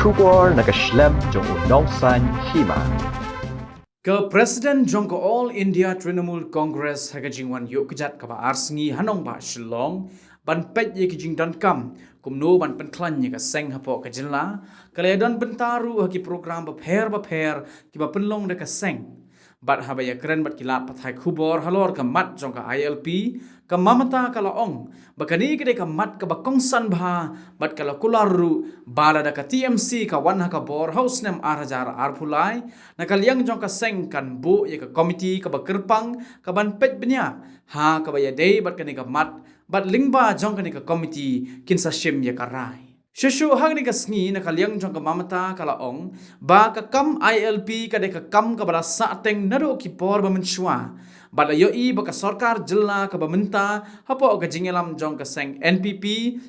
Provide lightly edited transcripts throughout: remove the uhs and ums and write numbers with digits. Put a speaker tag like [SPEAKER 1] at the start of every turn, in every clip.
[SPEAKER 1] Khlem na Khlem jong unong san Hima.
[SPEAKER 2] Ke Presiden Jongko All India Trinamool Congress hagajingwan yuk kejat kaba arsengi hanong ba Shillong ban pet ye kijing don kam kumno ban penklan ye ka seng hapo ka jinla kale don bentaru hagi program bapher ki ba penlong de ka seng bat habaya keren bat kilat pathai khubor halor ka mat jong ka ILP ka Mamata kala ong bakani kede ka mat ka bakongsan bha bat kala kularu bala da ka TMC ka wan ha ka bor house nem arhajar arpulai na kalyang jong ka seng kan bu ye ka committee ka bakerpang ka ban pet benya ha ka baya dei bat kani ka mat bat lingba jong kani ka committee kinsa shim ye ka rai Shushu hagni ka sngi na kalyang jong ka Mamata kala ong ba ka kam ILP ka de ka kam ka bala sa teng nado ki por ba menshwa bala yo i ba ka sarkar jilla ka ba menta hapo ka jingelam jong ka seng NPP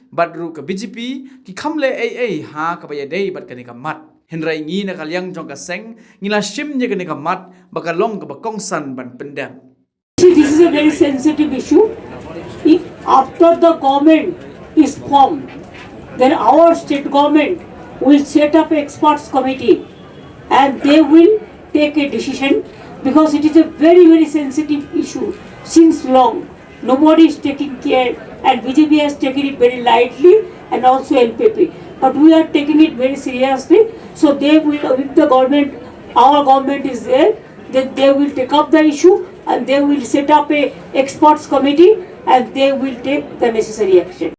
[SPEAKER 2] badru ka BJP ki khamle Eiei ha ka ba ya dei bat ka ni ka mat hinrai ngi na kalyang jong ka seng ngila shim ye ka ni ka mat ba ka long ka ba kongsan ban pendem.
[SPEAKER 3] This is a very sensitive issue. If after the government is formed, then our state government will set up an experts committee and they will take a decision because it is a very sensitive issue since long. Nobody is taking care and BJP has taken it very lightly and also NPP. But we are taking it very seriously. So they will, if the government, our government is there, then they will take up the issue and they will set up a experts committee and they will take the necessary action.